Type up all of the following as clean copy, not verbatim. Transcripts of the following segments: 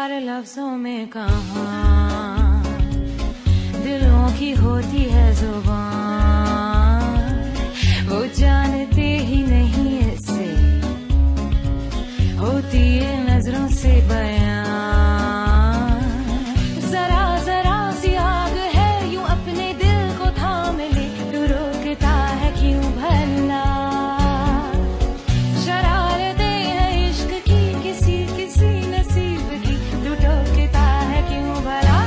प्यार लफ्जों में कहाँ दिलों की होती है जुबान, वो जानते ही नहीं इससे होती है नजरों से बयां। जरा जरा सी आग है यूं अपने दिल को थाम ले, तू रोकता है क्यों भला? शरारतें हैं इश्क की किसी किसी नसीब की, तू टोकता है क्यों भला?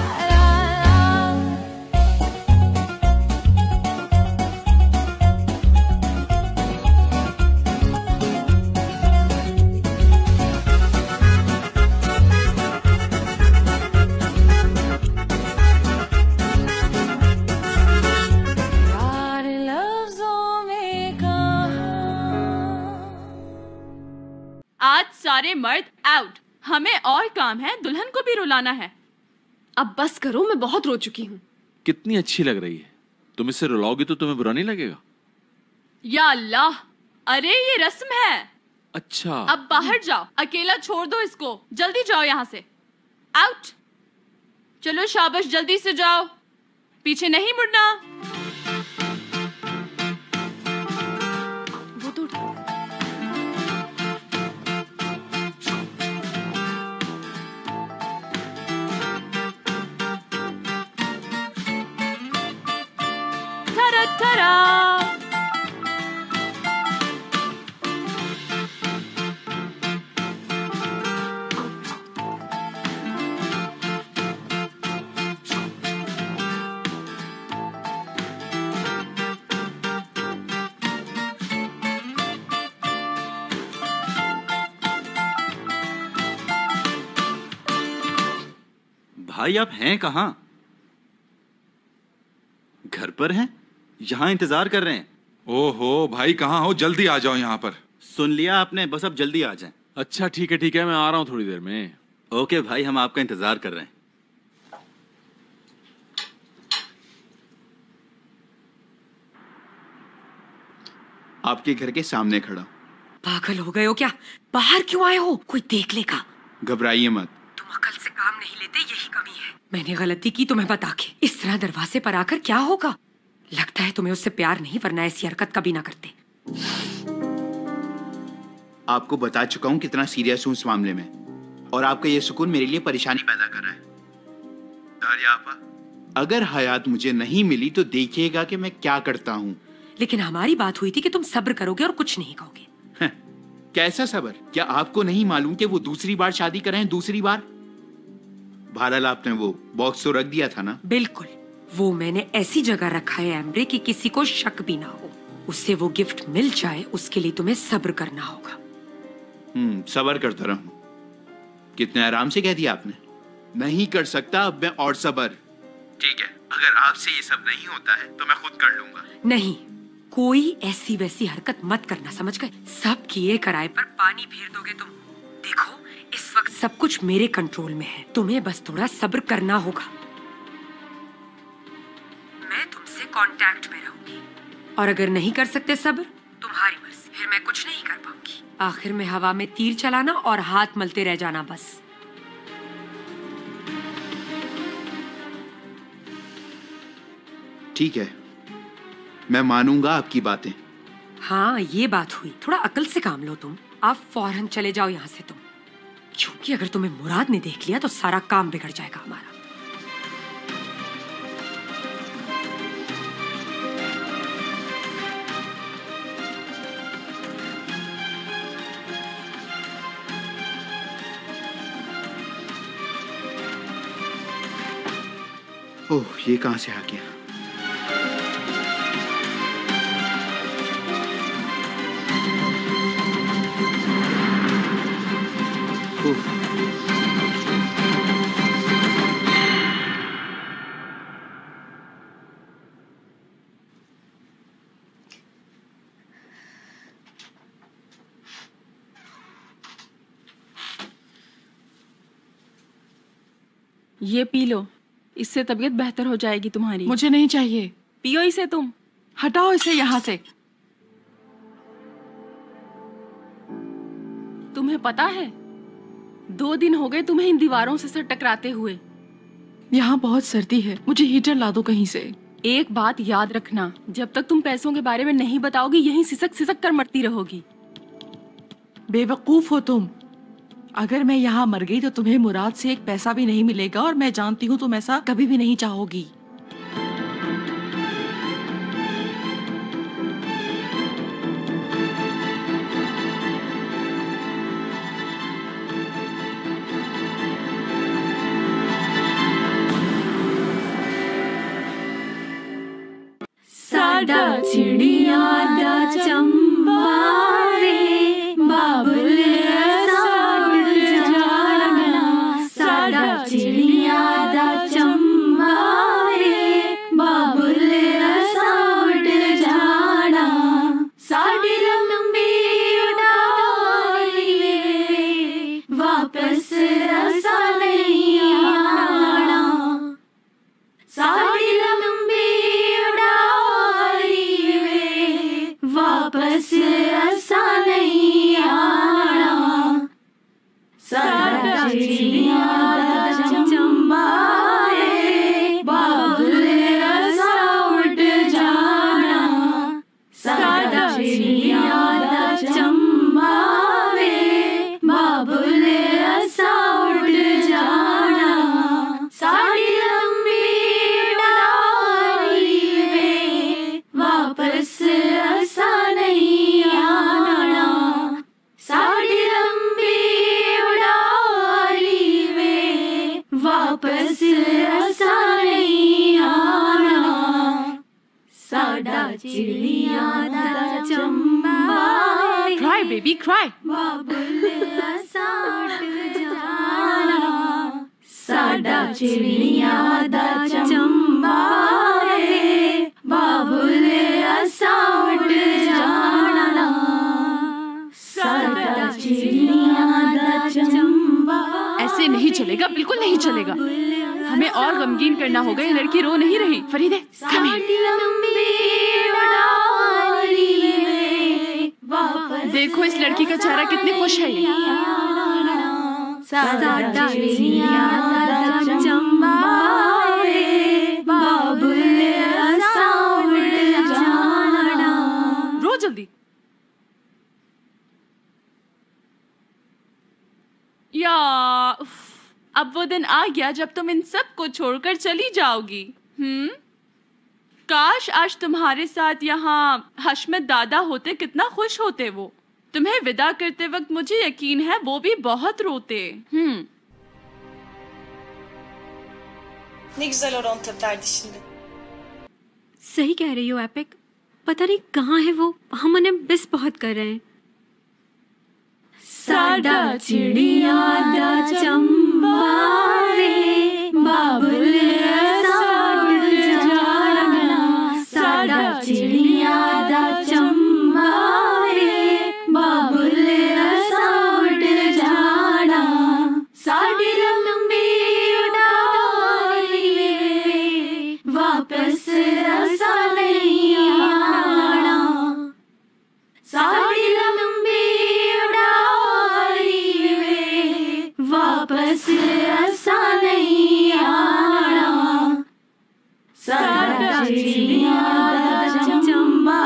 आज सारे मर्द आउट, हमें और काम है, दुल्हन को भी रुलाना है। अब बस करो, मैं बहुत रो चुकी हूँ। कितनी अच्छी लग रही है, तुम इससे रुलाओगी तो तुम्हें बुरा नहीं लगेगा? या अल्लाह, अरे ये रस्म है। अच्छा, अब बाहर जाओ, अकेला छोड़ दो इसको, जल्दी जाओ यहाँ से। आउट। चलो शाबाश, जल्दी से जाओ, पीछे नहीं मुड़ना। वो तो उठा। थरा थरा। भाई आप हैं कहाँ? घर पर हैं? यहाँ इंतजार कर रहे हैं। ओहो भाई, कहाँ हो? जल्दी आ जाओ यहाँ पर। सुन लिया आपने, बस अब जल्दी आ जाएं। अच्छा ठीक है, मैं आ रहा हूँ थोड़ी देर में। ओके भाई, हम आपका इंतजार कर रहे हैं। आपके घर के सामने खड़ा। पागल हो गए हो क्या? बाहर क्यों आए हो? कोई देख लेगा। घबराइए मत। तुम अकल से काम नहीं लेते, यही कमी है। मैंने गलती की तुम्हें बता के। इस तरह दरवाजे पर आकर क्या होगा? लगता है तुम्हें उससे प्यार नहीं, वरना ऐसी हरकत कभी ना करते। आपको बता चुका हूँ कितना सीरियस हूँ इस मामले में, और आपका ये सुकून मेरे लिए परेशानी पैदा कर रहा है। दारिया आपा, अगर हयात मुझे नहीं मिली तो देखिएगा कि मैं क्या करता हूँ। लेकिन हमारी बात हुई थी कि तुम सब्र करोगे और कुछ नहीं कहोगे। कैसा सब्र? क्या आपको नहीं मालूम कि वो दूसरी बार शादी कर रहे हैं? दूसरी बार? बहरहाल आपने वो बॉक्स तो रख दिया था ना? बिल्कुल, वो मैंने ऐसी जगह रखा है एम्ब्रे कि किसी को शक भी ना हो। उससे वो गिफ्ट मिल जाए, उसके लिए तुम्हें सब्र करना होगा। सब्र करता रहूं। कितने आराम से कह दिया आपने। नहीं कर सकता अब मैं और सब्र। ठीक है, अगर आपसे ये सब नहीं होता है तो मैं खुद कर लूंगा। नहीं, कोई ऐसी वैसी हरकत मत करना, समझ गए? सब किए कराए पर पानी फेर दोगे तुम। देखो, इस वक्त सब कुछ मेरे कंट्रोल में है, तुम्हें बस थोड़ा सब्र करना होगा। मैं तुमसे कांटेक्ट में रहूंगी, और अगर नहीं कर सकते सब्र, तुम्हारी मर्जी, फिर मैं कुछ नहीं कर पाऊंगी। आखिर में हवा में तीर चलाना और हाथ मलते रह जाना बस। ठीक है, मैं मानूंगा आपकी बातें। हाँ, ये बात हुई। थोड़ा अकल से काम लो तुम। आप फौरन चले जाओ यहाँ से तुम, क्योंकि अगर तुम्हें मुराद ने देख लिया तो सारा काम बिगड़ जाएगा हमारा। ओह, ये कहां से आ गया? ये पी लो, इससे तबीयत बेहतर हो जाएगी तुम्हारी। मुझे नहीं चाहिए। पियो इसे तुम। हटाओ इसे यहाँ से। तुम्हें पता है, 2 दिन हो गए तुम्हें इन दीवारों से सर टकराते हुए। यहाँ बहुत सर्दी है, मुझे हीटर ला दो कहीं से। एक बात याद रखना, जब तक तुम पैसों के बारे में नहीं बताओगी यहीं सिसक सिसक कर मरती रहोगी। बेवकूफ हो तुम। अगर मैं यहाँ मर गई तो तुम्हें मुराद से एक पैसा भी नहीं मिलेगा, और मैं जानती हूँ तुम ऐसा कभी भी नहीं चाहोगी। साडा चिड़िया दा चंबा रे बाबुल साड जाना, साडा चिड़िया दा चंबा रे बाबुल साड जाना, साडी लंबी उड़ारी वे वापस रसा नहीं आना, साडी लंबी वापस ऐसा नहीं आना, साडा चिड़िया दा चंबा रे बाबुल ऐसा उड़ जाना, साडा चिड़िया दा चंबा रे बाबुल ऐसा उड़ जाना, साडी लंबी उड़ारी वे वापस ऐसा नहीं आना, साडी लंबी उड़ारी वे वापस ऐसा नहीं आना, साडा चिड़िया दा चंबा क्राई बेबी क्राई। बाबुल ऐसा उड़ जाना, साडा चिड़िया दा चंबा रे बाबुल ऐसा उड़ जाना, साडा चिड़िया दा चंबा। ऐसे नहीं चलेगा, बिल्कुल नहीं चलेगा। हमें और गमगीन करना होगा। ये लड़की रो नहीं रही। फरीदे come here। साडी लंबी उड़ारी वे वापस देखो इस लड़की का चेहरा कितनी खुश है। ये साडा चिड़िया दा चंबा रे बाबुल ऐसा उड़ जाना। रो जल्दी। या उफ, अब वो दिन आ गया जब तुम इन सब को छोड़कर चली जाओगी। काश आज तुम्हारे साथ यहाँ हशमत दादा होते, कितना खुश होते वो। तुम्हें विदा करते वक्त मुझे यकीन है वो भी बहुत रोते। Ne güzel horon teperdi şimdi. सही कह रही हो एपिक। पता नहीं कहाँ है वो, हम उन्हें मिस बहुत कर रहे हैं। साडा चिड़िया दा चंबा रे बाबुल ऐसा उड़ जाना, साडा चिड़िया दा चंबा रे बाबुल ऐसा उड़ जाना, साडी लंबी उड़ारी वे वापस ऐसा नहीं आना, साडी लंबी उड़ारी वे वापस ऐसा नहीं आना, साडा चिड़िया दा चंबा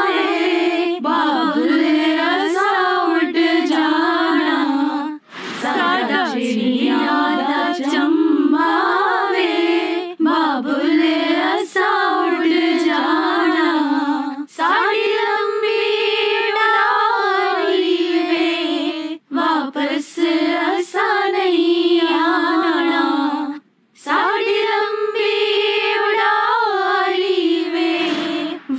रे बाबुल ऐसा उड़ जाना, साडा चिड़िया दा चंबा रे बाबुल ऐसा उड़ जाना, साडी लंबी उड़ारी वे वापस ऐसा नहीं आना, साडी लंबी उड़ारी वे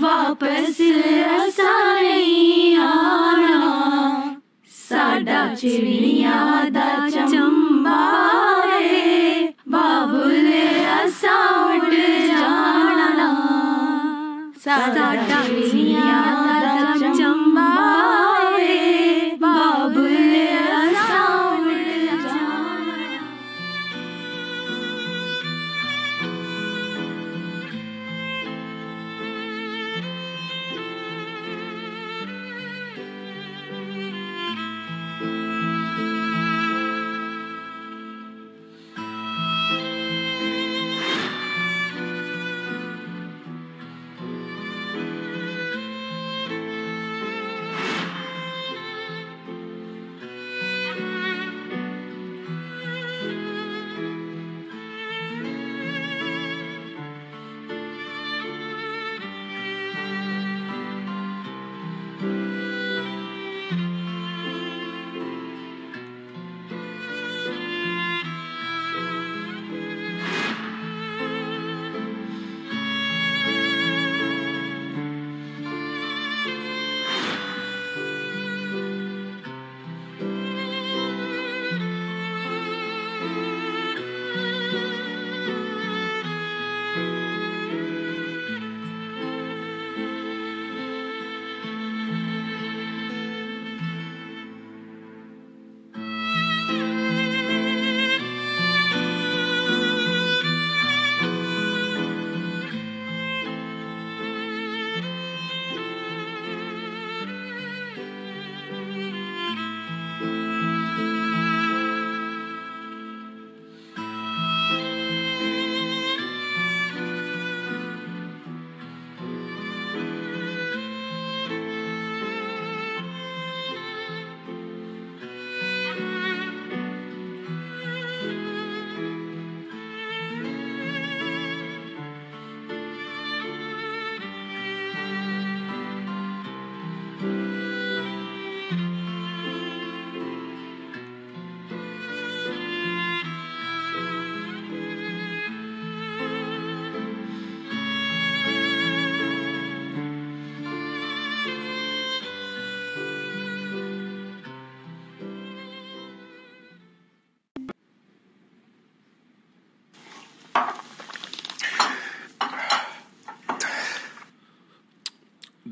वापस ऐसा नहीं आना, साडा चिड़िया दा चंबा रे बाबुल ऐसा उड़ जाना, साडा चिड़िया दा चंबा रे बाबुल ऐसा उड़ जाना।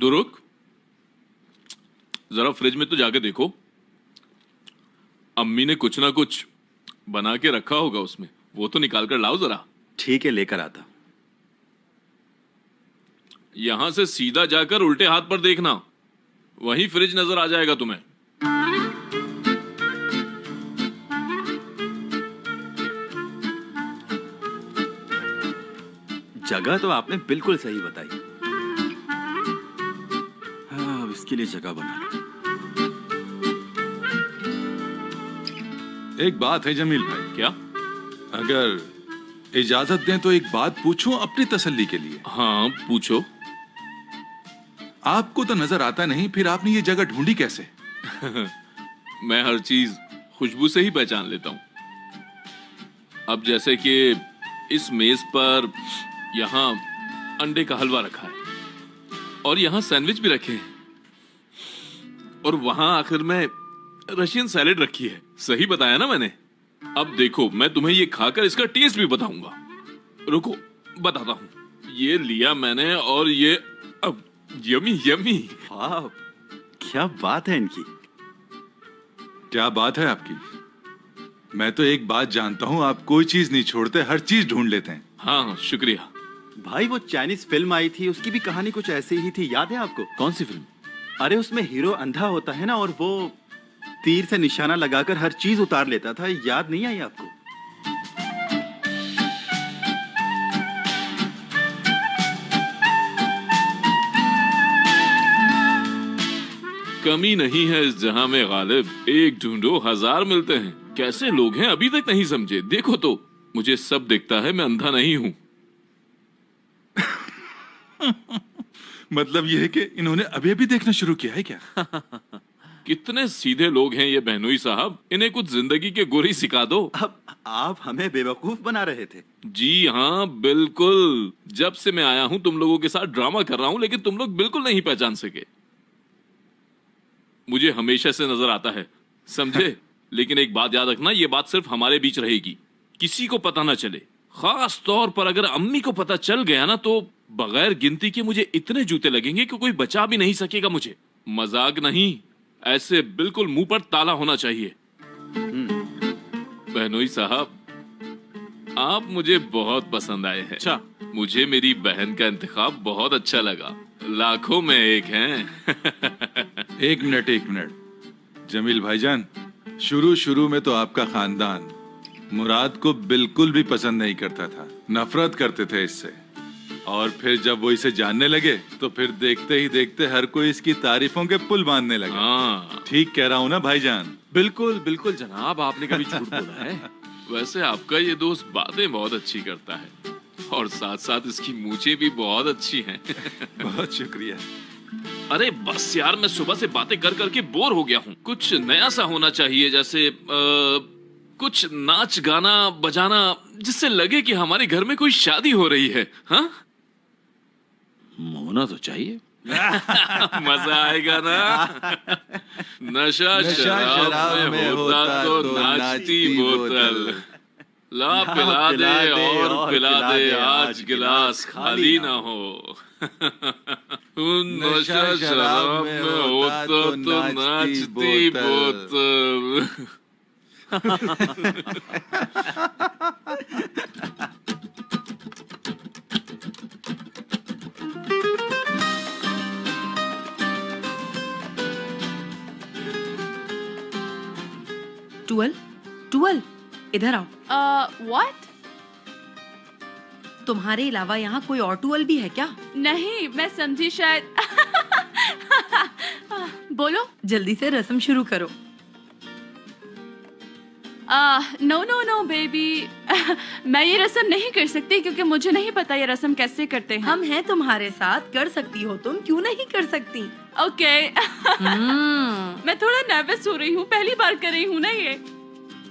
दुरुक, जरा फ्रिज में तो जाके देखो, अम्मी ने कुछ ना कुछ बना के रखा होगा उसमें, वो तो निकाल कर लाओ जरा। ठीक है, लेकर आता। यहां से सीधा जाकर उल्टे हाथ पर देखना, वहीं फ्रिज नजर आ जाएगा तुम्हें। जगह तो आपने बिल्कुल सही बताई। हाँ, अब इसके लिए जगह बना लो। एक बात है जमील भाई, क्या? अगर इजाजत दें तो एक बात पूछूं अपनी तसल्ली के लिए। हाँ पूछो। आपको तो नजर आता नहीं, फिर आपने ये जगह ढूंढी कैसे? मैं हर चीज खुशबू से ही पहचान लेता हूं। अब जैसे कि इस मेज पर यहाँ अंडे का हलवा रखा है और यहाँ सैंडविच भी रखे हैं, और वहां आखिर में रशियन सैलेड रखी है। सही बताया ना मैंने? अब देखो, मैं तुम्हें ये खाकर इसका टेस्ट भी बताऊंगा। रुको बताता हूं। ये लिया मैंने और ये अब यमी यमी। वाह, क्या बात है इनकी। क्या बात है आपकी? मैं तो एक बात जानता हूँ, आप कोई चीज नहीं छोड़ते, हर चीज ढूंढ लेते हैं। हाँ शुक्रिया भाई। वो चाइनीज फिल्म आई थी, उसकी भी कहानी कुछ ऐसी ही थी, याद है आपको? कौन सी फिल्म? अरे उसमें हीरो अंधा होता है ना, और वो तीर से निशाना लगाकर हर चीज उतार लेता था, याद नहीं आई आपको? कमी नहीं है इस जहां में गालिब, एक ढूंढो हजार मिलते हैं। कैसे लोग हैं, अभी तक नहीं समझे? देखो तो, मुझे सब दिखता है, मैं अंधा नहीं हूं। मतलब ये है कि इन्होंने अभी अभी देखना शुरू किया है क्या? कितने सीधे लोग हैं ये बहनोई साहब, इन्हें कुछ जिंदगी के गुरी सिखा दो। अब आप हमें बेवकूफ बना रहे थे। जी हाँ बिल्कुल। जब से मैं आया हूं तुम लोगों के साथ ड्रामा कर रहा हूं, लेकिन तुम लोग बिल्कुल नहीं पहचान सके। मुझे हमेशा से नजर आता है, समझे? लेकिन एक बात याद रखना, ये बात सिर्फ हमारे बीच रहेगी, किसी को पता ना चले। खास तौर पर अगर अम्मी को पता चल गया ना, तो बगैर गिनती के मुझे इतने जूते लगेंगे कि कोई बचा भी नहीं सकेगा मुझे। मजाक नहीं, ऐसे बिल्कुल मुंह पर ताला होना चाहिए। बहनोई साहब, आप मुझे बहुत पसंद आए हैं। अच्छा। मुझे मेरी बहन का इंतखाब बहुत अच्छा लगा, लाखों में एक हैं। एक मिनट जमील भाईजान, शुरू में तो आपका खानदान मुराद को बिल्कुल भी पसंद नहीं करता था, नफरत करते थे इससे। और फिर जब वो इसे जानने लगे तो फिर देखते ही देखते हर कोई इसकी तारीफों के पुल बांधने लगा। हाँ ठीक कह रहा हूँ ना भाईजान? बिल्कुल बिल्कुल जनाब, आपने कभी झूठ बोला है? वैसे आपका ये दोस्त बातें बहुत अच्छी करता है, और साथ साथ इसकी मूछें भी बहुत अच्छी हैं। बहुत शुक्रिया। अरे बस यार, मैं सुबह से बातें कर करके बोर हो गया हूँ। कुछ नया सा होना चाहिए, जैसे कुछ नाच गाना बजाना, जिससे लगे कि हमारे घर में कोई शादी हो रही है। हाँ, होना तो चाहिए। मजा आएगा ना? नशा शराब में होता तो नाचती बोतल। ला पिला दे और पिला दे, आज गिलास खाली ना हो। नशा शराब में होता तो नाचती बोतल। टूअल, इधर आओ। व्हाट? तुम्हारे अलावा यहाँ कोई और टूअल भी है क्या? नहीं, मैं समझी शायद। बोलो। जल्दी से रस्म शुरू करो। नो नो नो बेबी, मैं ये रस्म नहीं कर सकती क्योंकि मुझे नहीं पता ये रस्म कैसे करते हैं। हम हैं तुम्हारे साथ, कर सकती हो तुम, क्यों नहीं कर सकती? ओके। मैं थोड़ा नर्वस हो रही हूँ, पहली बार कर रही हूँ ना ये।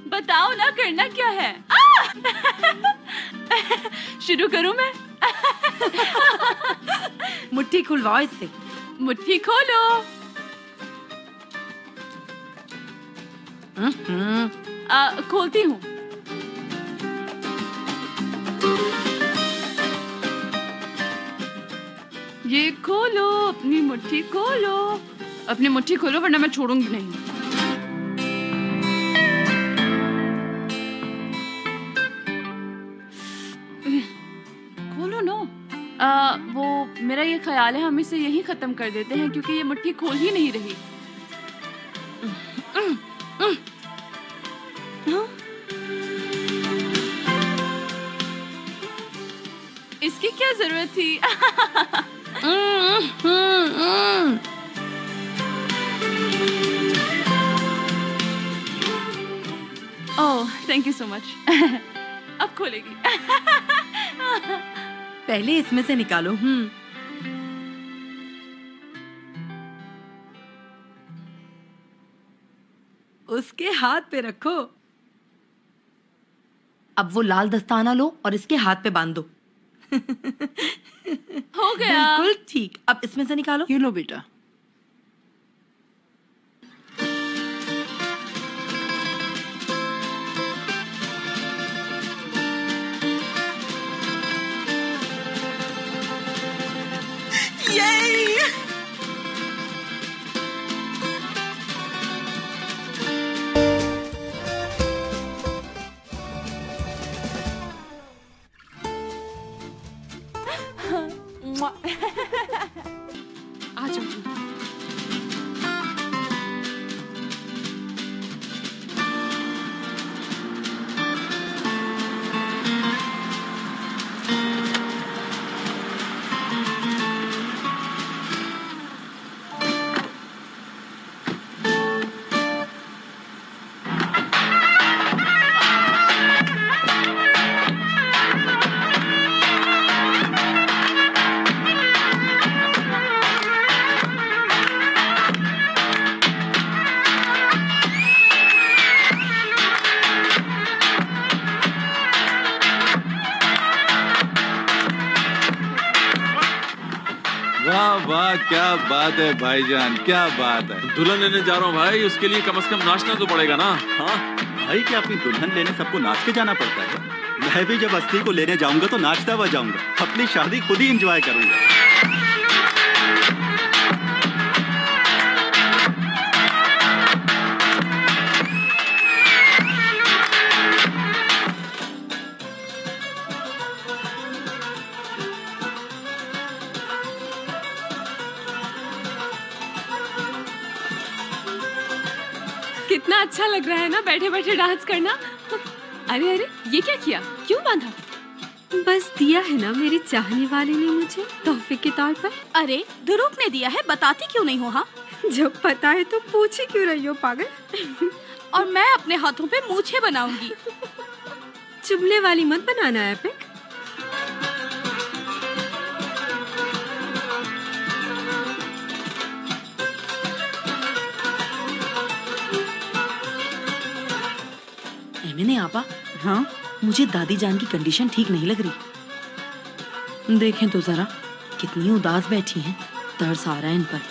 बताओ ना, करना क्या है? शुरू करूँ मैं? मुट्ठी खुलवाओ इससे। मुट्ठी खोलो। खोलती हूँ। ये खोलो, अपनी मुट्ठी खोलो, अपनी मुट्ठी खोलो वरना मैं छोड़ूंगी नहीं। खोलो नो। वो मेरा ये ख्याल है हम इसे यहीं खत्म कर देते हैं क्योंकि ये मुट्ठी खोल ही नहीं रही। इसकी क्या जरूरत थी? Oh thank you so much. अब खोलेगी। पहले इसमें से निकालो। उसके हाथ पे रखो। अब वो लाल दस्ताना लो और इसके हाथ पे बांध दो। हो गया। बिल्कुल ठीक। अब इसमें से निकालो। ये लो बेटा। आ जाओ। वाह वाह, क्या बात है भाईजान, क्या बात है। दुल्हन लेने जा रहा हूँ भाई, उसके लिए कम से कम नाचना तो पड़ेगा ना। हाँ भाई, क्या अपनी दुल्हन लेने सबको नाच के जाना पड़ता है? मैं भी जब अस्थि को लेने जाऊंगा तो नाचता हुआ जाऊंगा। अपनी शादी खुद ही एंजॉय करूंगा। कितना अच्छा लग रहा है ना बैठे बैठे डांस करना। अरे अरे ये क्या किया, क्यों बांधा? बस दिया है ना मेरे चाहने वाले ने मुझे तोहफे के तौर पर। अरे ध्रुव ने दिया है, बताती क्यों नहीं हो? हाँ जब पता है तो पूछे क्यों रही हो पागल। और मैं अपने हाथों पे मूछे बनाऊंगी। चुमले वाली मत बनाना एपिक। मैंने आपा, हाँ मुझे दादी जान की कंडीशन ठीक नहीं लग रही। देखें तो जरा कितनी उदास बैठी हैं, तरस आ रहा है इन पर।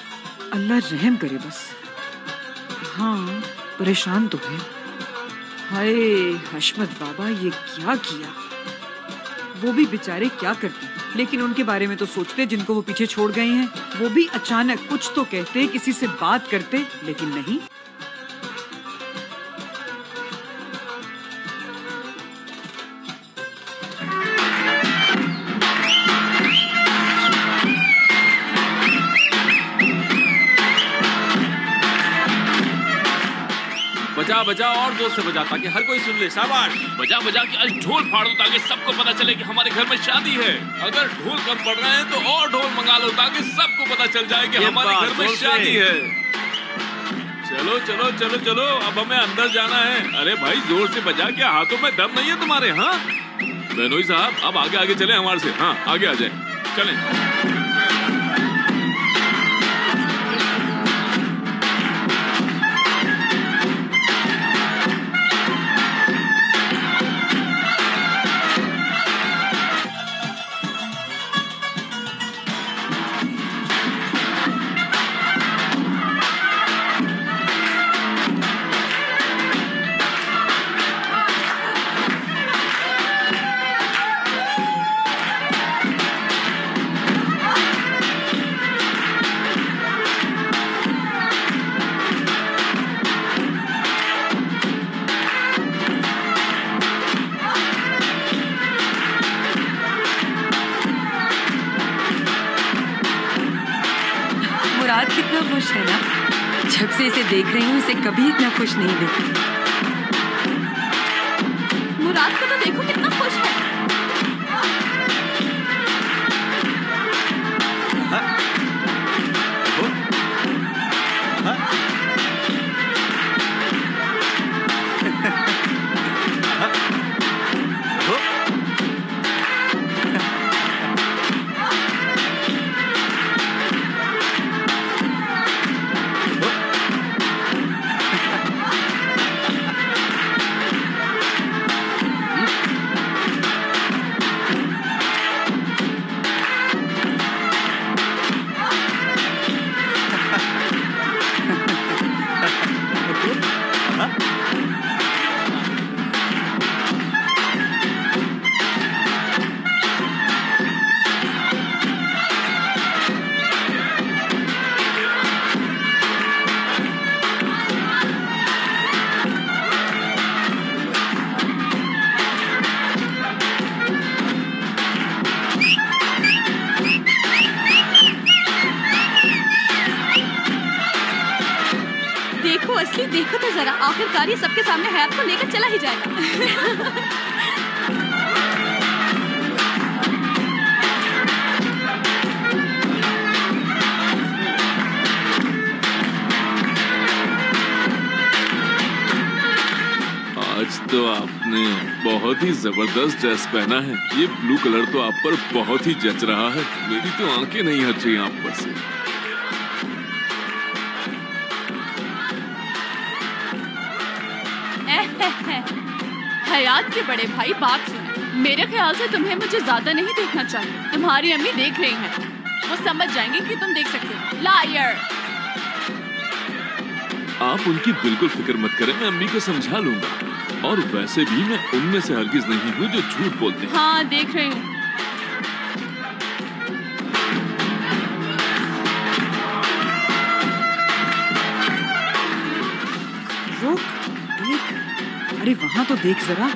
अल्लाह रहम करे बस। हाँ परेशान तो है। हाय हशमत बाबा, ये क्या किया? वो भी बेचारे क्या करते, लेकिन उनके बारे में तो सोचते जिनको वो पीछे छोड़ गए हैं। वो भी अचानक कुछ तो कहते, किसी से बात करते, लेकिन नहीं। बजा बजा और जोर से बजा ताकि हर कोई सुन ले। शाबाश, बजा बजा के आज ढोल फाड़ दो ताकि सबको पता चले कि हमारे घर में शादी है। अगर ढोल कम पड़ रहे हैं तो और ढोल मंगा लो ताकि सबको पता चल जाए कि हमारे घर में शादी है। चलो चलो चलो चलो, अब हमें अंदर जाना है। अरे भाई जोर से बजा के, हाथों में दम नहीं है तुम्हारे? हाँ बेनोई साहब, अब आगे आगे चले हमारे से। हाँ आगे आ जाए, चलें। कितना खुश है ना। जब से इसे देख रही हूँ इसे कभी इतना खुश नहीं देखी। मुराद को तो देखो कितना खुश है। देखो तो जरा, आखिरकार ये सबके सामने हयात को लेकर चला ही जाएगा। आज तो आपने बहुत ही जबरदस्त ड्रेस पहना है। ये ब्लू कलर तो आप पर बहुत ही जच रहा है। मेरी तो आंखें नहीं हट रही आप पर से। हयात के बड़े भाई बात सुने, मेरे ख्याल से तुम्हें मुझे ज्यादा नहीं देखना चाहिए। तुम्हारी अम्मी देख रही हैं, वो समझ जाएंगी कि तुम देख सकते हो। लायर। आप उनकी बिल्कुल फिक्र मत करें, मैं अम्मी को समझा लूंगा। और वैसे भी मैं उनमें से हरगिज नहीं हूँ जो झूठ बोलते हैं। हाँ देख रही हूँ। रुक, देख, अरे वहाँ तो देख जरा,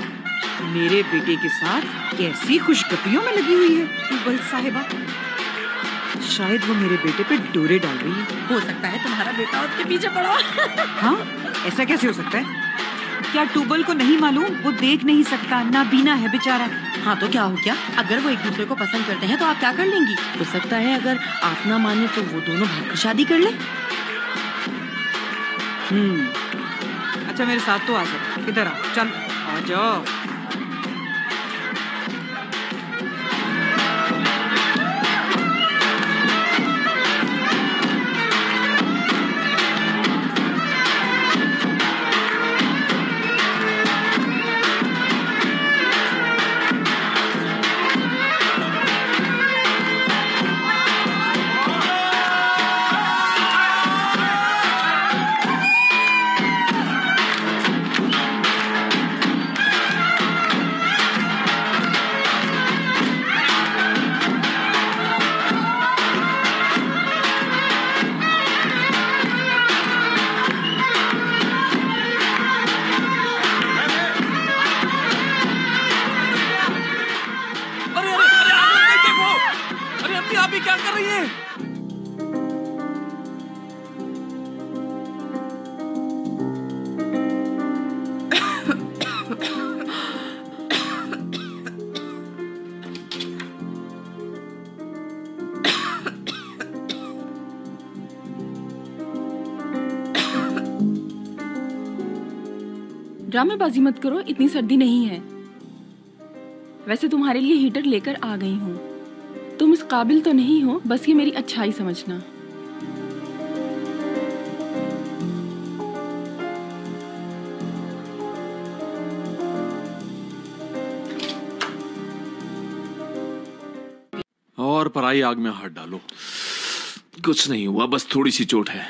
मेरे बेटे के साथ कैसी खुशगपियों में लगी हुई है टूबल साहिबा। शायद वो मेरे बेटे पे डोरे डाल रही है। हो सकता है तुम्हारा बेटा उसके पीछे पड़ा। हाँ, ऐसा कैसे हो सकता है? क्या टूबल को नहीं मालूम? वो देख नहीं सकता, नाबीना है बेचारा। हाँ तो क्या हो गया? अगर वो एक दूसरे को पसंद करते हैं तो आप क्या कर लेंगी? हो सकता है अगर आप ना माने तो वो दोनों भागकर शादी कर ले। अच्छा मेरे साथ तो आ जाओ, इधर आओ, चल आ जाओ। ड्रामेबाजी मत करो, इतनी सर्दी नहीं है। वैसे तुम्हारे लिए हीटर लेकर आ गई हूँ। तुम इस काबिल तो नहीं हो, बस ये मेरी अच्छाई समझना। और पराई आग में हाथ डालो। कुछ नहीं हुआ, बस थोड़ी सी चोट है।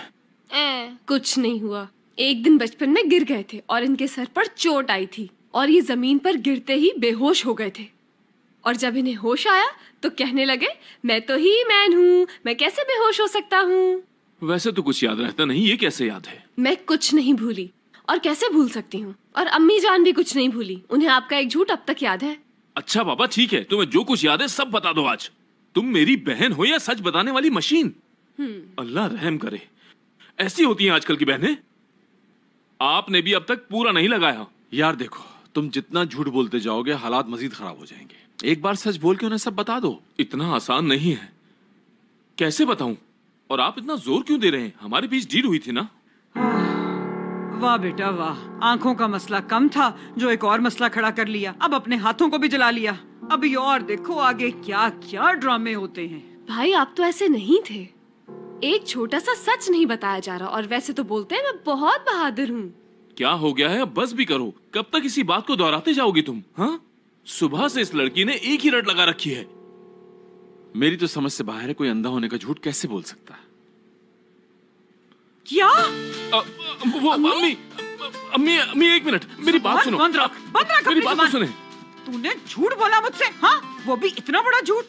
कुछ नहीं हुआ। एक दिन बचपन में गिर गए थे और इनके सर पर चोट आई थी और ये जमीन पर गिरते ही बेहोश हो गए थे। और जब इन्हें होश आया तो कहने लगे, मैं तो ही मैन हूँ, मैं कैसे बेहोश हो सकता हूँ। वैसे तो कुछ याद रहता नहीं, ये कैसे याद है? मैं कुछ नहीं भूली, और कैसे भूल सकती हूँ। और अम्मी जान भी कुछ नहीं भूली, उन्हें आपका एक झूठ अब तक याद है। अच्छा बाबा ठीक है, तुम्हें जो कुछ याद है सब बता दो आज। तुम मेरी बहन हो या सच बताने वाली मशीन? अल्लाह रहम करे, ऐसी होती हैं आजकल की बहनें। आपने भी अब तक पूरा नहीं लगाया। यार देखो, तुम जितना झूठ बोलते जाओगे हालात मजीद खराब हो जाएंगे। एक बार सच बोल के उन्हें सब बता दो। इतना आसान नहीं है, कैसे बताऊं? और आप इतना जोर क्यों दे रहे हैं? हमारे बीच डील हुई थी ना। वाह बेटा वाह, आंखों का मसला कम था जो एक और मसला खड़ा कर लिया, अब अपने हाथों को भी जला लिया। अभी और देखो आगे क्या क्या ड्रामे होते हैं। भाई आप तो ऐसे नहीं थे, एक छोटा सा सच नहीं बताया जा रहा, और वैसे तो बोलते हैं मैं बहुत बहादुर हूँ। क्या हो गया है? अब बस भी करो। कब तक इसी बात को दोहराते जाओगी तुम? हाँ, सुबह से इस लड़की ने एक ही रट लगा रखी है। मेरी तो समझ से बाहर है, कोई अंधा होने का झूठ कैसे बोल सकता है? क्या? वो अम्मी, अम्मी अम्मी एक मिनट, मेरी बात सुनो। बंद रख मेरी बात तो सुने। तूने झूठ बोला मुझसे? हाँ, वो भी इतना बड़ा झूठ?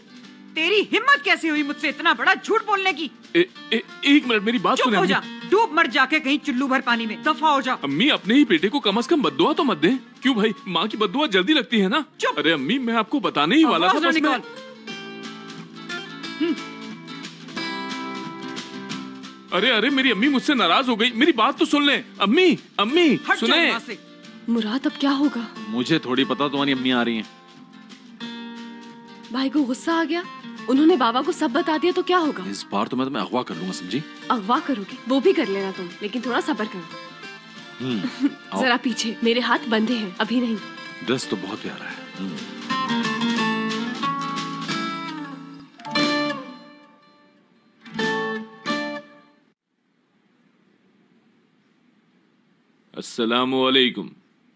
तेरी हिम्मत कैसे हुई मुझसे इतना बड़ा झूठ बोलने की? एक मिनट, मेरी बात सुने। चुप हो जा, डूब मर जाके कहीं चुल्लू भर पानी में, दफा हो जा। अम्मी अपने ही बेटे को कम से कम बद्दुआ तो मत दे। क्यों भाई, माँ की बद्दुआ जल्दी लगती है ना। अरे अम्मी, मैं आपको बताने ही वाला था, बस मैं... अरे अरे, मेरी अम्मी मुझसे नाराज हो गई, मेरी बात तो सुन ले। अम्मी अम्मी सुने। मुराद अब क्या होगा? मुझे थोड़ी पता, तुम्हारी अम्मी आ रही हैं। भाई को गुस्सा आ गया, उन्होंने बाबा को सब बता दिया तो क्या होगा? इस बार तो मैं तुम्हें अगवा कर लूंगा, समझी? अगवा करोगे? वो भी कर लेना तुम, लेकिन थोड़ा सब्र करो। जरा पीछे, मेरे हाथ बंधे हैं, अभी नहीं। ड्रेस तो बहुत प्यारा है। अस्सलामुअलैकुम।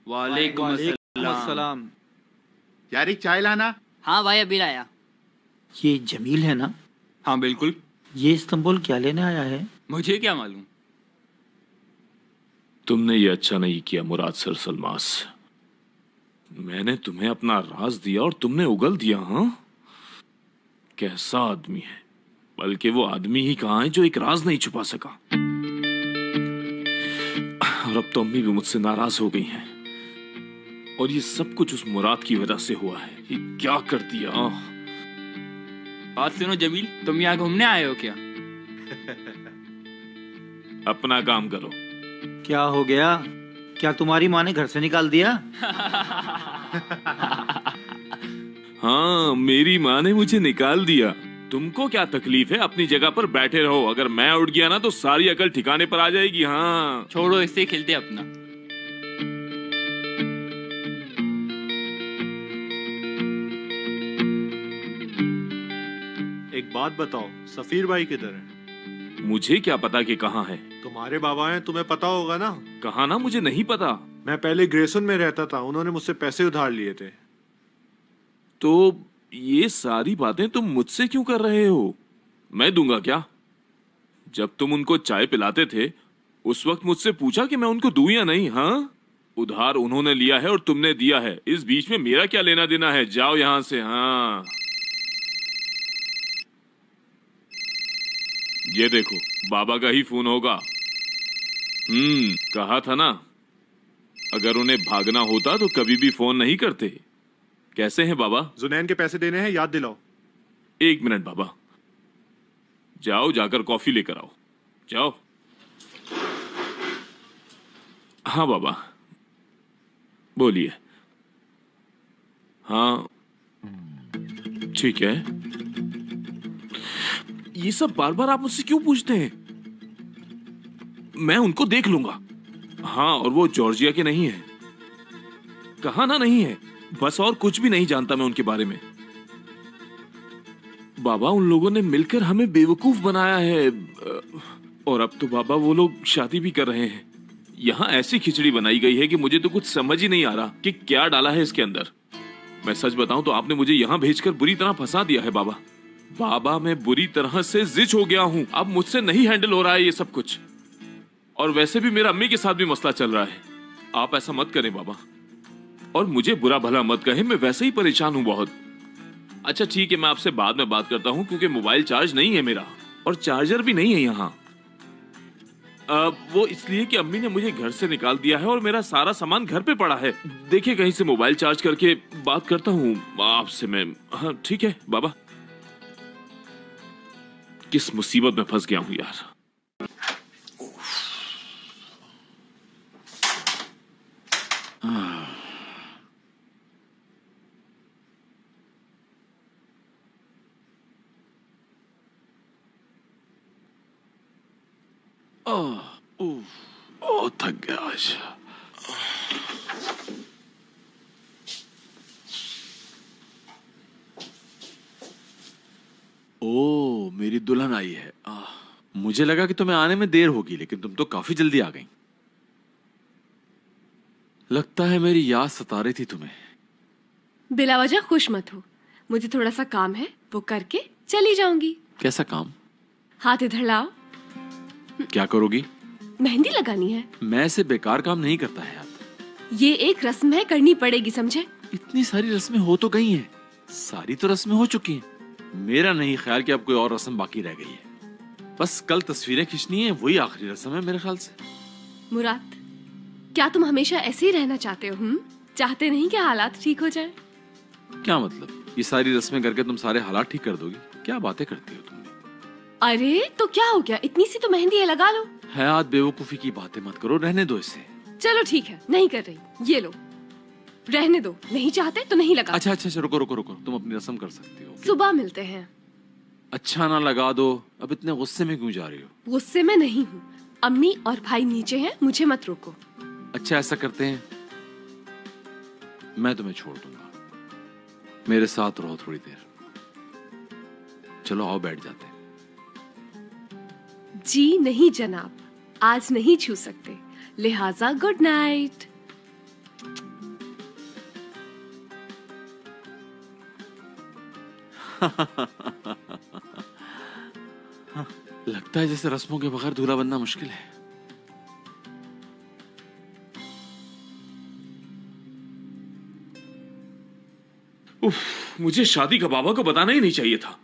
वालेकुम अस्सलाम। यार एक चाय लाना। हाँ भाई, अभी लाया। ये जमील है ना? हाँ बिल्कुल। ये इस्तांबुल क्या लेने आया है? मुझे क्या मालूम। तुमने ये अच्छा नहीं किया मुराद सर सलमास। मैंने तुम्हें अपना राज दिया और तुमने उगल दिया। हाँ, कैसा आदमी है। बल्कि वो आदमी ही कहाँ है जो एक राज नहीं छुपा सका। और अब तो अम्मी भी मुझसे नाराज हो गई हैं। और ये सब कुछ उस मुराद की वजह से हुआ है। ये क्या कर दिया। बात सुनो जमील, तुम यहाँ घूमने आए हो क्या? अपना काम करो। क्या हो गया? क्या तुम्हारी माँ ने घर से निकाल दिया? हाँ, मेरी माँ ने मुझे निकाल दिया। तुमको क्या तकलीफ है? अपनी जगह पर बैठे रहो। अगर मैं उठ गया ना तो सारी अकल ठिकाने पर आ जाएगी। हाँ छोड़ो, इससे खेलते अपना। एक बात बताओ, सफीर भाई किधर है? मुझे क्या पता कि कहाँ है। तुम्हारे बाबा हैं, तुम्हें पता होगा ना। कहाँ ना, मुझे नहीं पता। मैं पहले ग्रेसन में रहता था, उन्होंने मुझसे पैसे उधार लिए थे। तो ये सारी बातें तुम मुझसे क्यों कर रहे हो? मैं दूंगा क्या? जब तुम उनको चाय पिलाते थे उस वक्त मुझसे पूछा कि मैं उनको दूं या नहीं? हाँ, उधार उन्होंने लिया है और तुमने दिया है, इस बीच में मेरा क्या लेना देना है? जाओ यहां से। हाँ, ये देखो, बाबा का ही फोन होगा। कहा था ना, अगर उन्हें भागना होता तो कभी भी फोन नहीं करते। कैसे हैं बाबा? जुनैन के पैसे देने हैं, याद दिलाओ। एक मिनट बाबा, जाओ जाकर कॉफी लेकर आओ। जाओ। हाँ बाबा, बोलिए। हाँ ठीक है। ये सब बार बार आप मुझसे क्यों पूछते हैं? मैं उनको देख लूंगा। हाँ, और वो जॉर्जिया के नहीं है। कहा ना नहीं है, बस और कुछ भी नहीं जानता मैं उनके बारे में। बाबा, उन लोगों ने मिलकर हमें बेवकूफ बनाया है। और अब तो बाबा वो लोग शादी भी कर रहे हैं। यहाँ ऐसी खिचड़ी बनाई गई है कि मुझे तो कुछ समझ ही नहीं आ रहा कि क्या डाला है इसके अंदर। मैं सच बताऊं तो आपने मुझे यहाँ भेजकर बुरी तरह फंसा दिया है बाबा। बाबा, मैं बुरी तरह से जिच हो गया हूँ। अब मुझसे नहीं हैंडल हो रहा है ये सब कुछ। और वैसे भी मेरा अम्मी के साथ भी मसला चल रहा है। आप ऐसा मत करें बाबा, और मुझे बुरा भला मत कहें, मैं वैसे ही परेशान हूँ बहुत। अच्छा ठीक है, मैं आपसे बाद में बात करता हूँ, क्योंकि मोबाइल चार्ज नहीं है मेरा और चार्जर भी नहीं है यहाँ। वो इसलिए कि अम्मी ने मुझे घर से निकाल दिया है और मेरा सारा सामान घर पे पड़ा है। देखिए, कहीं से मोबाइल चार्ज करके बात करता हूँ आपसे मैं। हाँ ठीक है बाबा। किस मुसीबत में फंस गया हूं यार। थक गया आज। ओ, मेरी दुल्हन आई है। मुझे लगा कि तुम्हें आने में देर होगी, लेकिन तुम तो काफी जल्दी आ गई। लगता है मेरी याद सता रही थी तुम्हें। बिला वजह खुश मत हो, मुझे थोड़ा सा काम है, वो करके चली जाऊंगी। कैसा काम? हाथ इधर लाओ। क्या करोगी? मेहंदी लगानी है। मैं ऐसे बेकार काम नहीं करता है यार। ये एक रस्म है, करनी पड़ेगी, समझे? इतनी सारी रस्में हो तो गई हैं। सारी तो रस्में हो चुकी हैं। मेरा नहीं ख्याल कि अब कोई और रस्म बाकी रह गई है। बस कल तस्वीरें खींचनी है, वही आखिरी रस्म है मेरे ख्याल से। मुराद, क्या तुम हमेशा ऐसे ही रहना चाहते हो? चाहते नहीं कि हालात ठीक हो जाए? क्या मतलब? ये सारी रस्में करके तुम सारे हालात ठीक कर दोगी? क्या बातें करती हो तुम? अरे तो क्या हो गया, इतनी सी तो मेहंदी है, लगा लो। हयात, बेवकूफी की बातें मत करो, रहने दो इसे। चलो ठीक है, नहीं कर रही, ये लो, रहने दो। नहीं चाहते तो नहीं लगा। अच्छा, रुको रुको रुको, तुम अपनी रस्म कर सकती हो। सुबह मिलते हैं। अच्छा ना लगा दो। अब इतने गुस्से में क्यों जा रही हो? गुस्से में नहीं हूँ, अम्मी और भाई नीचे हैं, मुझे मत रोको। अच्छा, ऐसा करते हैं, मैं तुम्हें छोड़ दूंगा, मेरे साथ रहो थोड़ी देर। चलो आओ, बैठ जाते हैं। जी नहीं जनाब, आज नहीं छू सकते, लिहाजा गुड नाइट। लगता है जैसे रस्मों के बगैर दूल्हा बनना मुश्किल है। मुझे शादी का बाबा को बताना ही नहीं चाहिए था,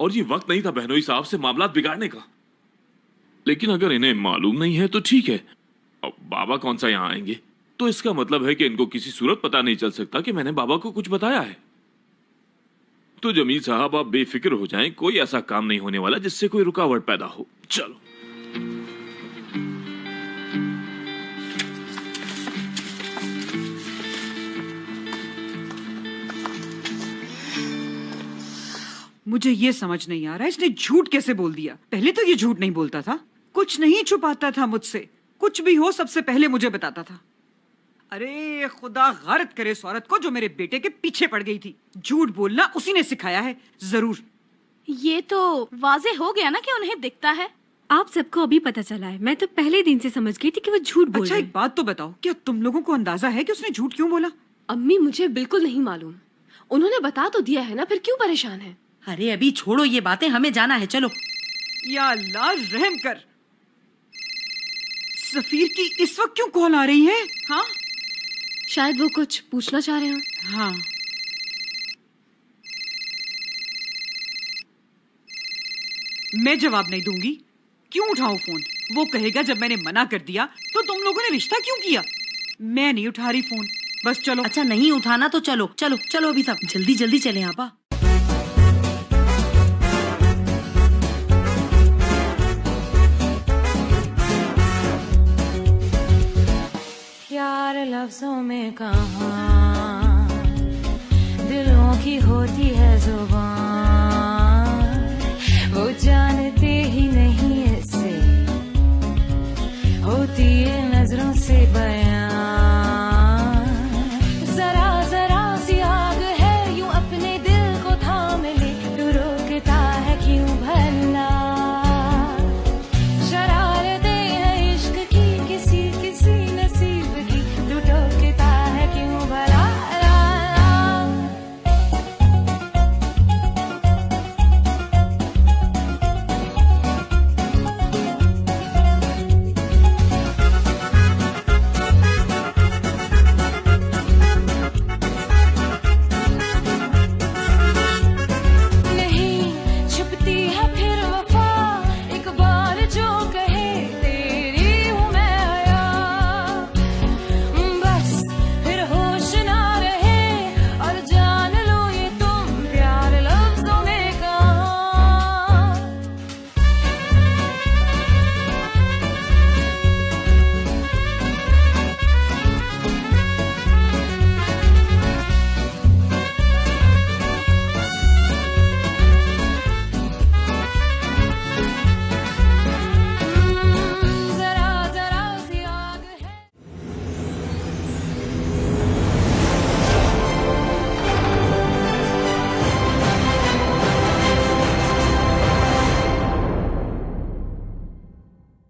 और ये वक्त नहीं था बहनोई साहब से मामला बिगाड़ने का। लेकिन अगर इन्हें मालूम नहीं है तो ठीक है, अब बाबा कौन सा यहाँ आएंगे, तो इसका मतलब है कि इनको किसी सूरत पता नहीं चल सकता कि मैंने बाबा को कुछ बताया है। तो जमील साहब, आप बेफिक्र हो जाएं, कोई ऐसा काम नहीं होने वाला जिससे कोई रुकावट पैदा हो। चलो। मुझे ये समझ नहीं आ रहा इसने झूठ कैसे बोल दिया। पहले तो ये झूठ नहीं बोलता था, कुछ नहीं छुपाता था मुझसे, कुछ भी हो सबसे पहले मुझे बताता था। अरे खुदा गैरत करे इस औरत को जो मेरे बेटे के पीछे पड़ गई थी। झूठ बोलना उसी ने सिखाया है जरूर। ये तो वाजे हो गया ना कि उन्हें दिखता है। आप सबको अभी पता चला है, मैं तो पहले दिन से समझ गई थी कि वो झूठ बोल अच्छा, एक बात तो बताओ, क्या तुम लोगों को अंदाजा है कि उसने झूठ क्यों बोला? अम्मी, मुझे बिल्कुल नहीं मालूम, उन्होंने बता तो दिया है ना, फिर क्यों परेशान है? अरे अभी छोड़ो ये बातें, हमें जाना है, चलो। या अल्लाह रहम कर। सफीर की इस वक्त क्यों कॉल आ रही है? हाँ, शायद वो कुछ पूछना चाह रहे हो। हाँ, मैं जवाब नहीं दूंगी। क्यों उठाऊं फोन? वो कहेगा जब मैंने मना कर दिया तो तुम लोगों ने रिश्ता क्यों किया। मैं नहीं उठा रही फोन, बस चलो। अच्छा, नहीं उठाना तो चलो चलो चलो, अभी सब जल्दी जल्दी चले आपा। प्यार लफ्जों में कहाँ, दिलों की होती है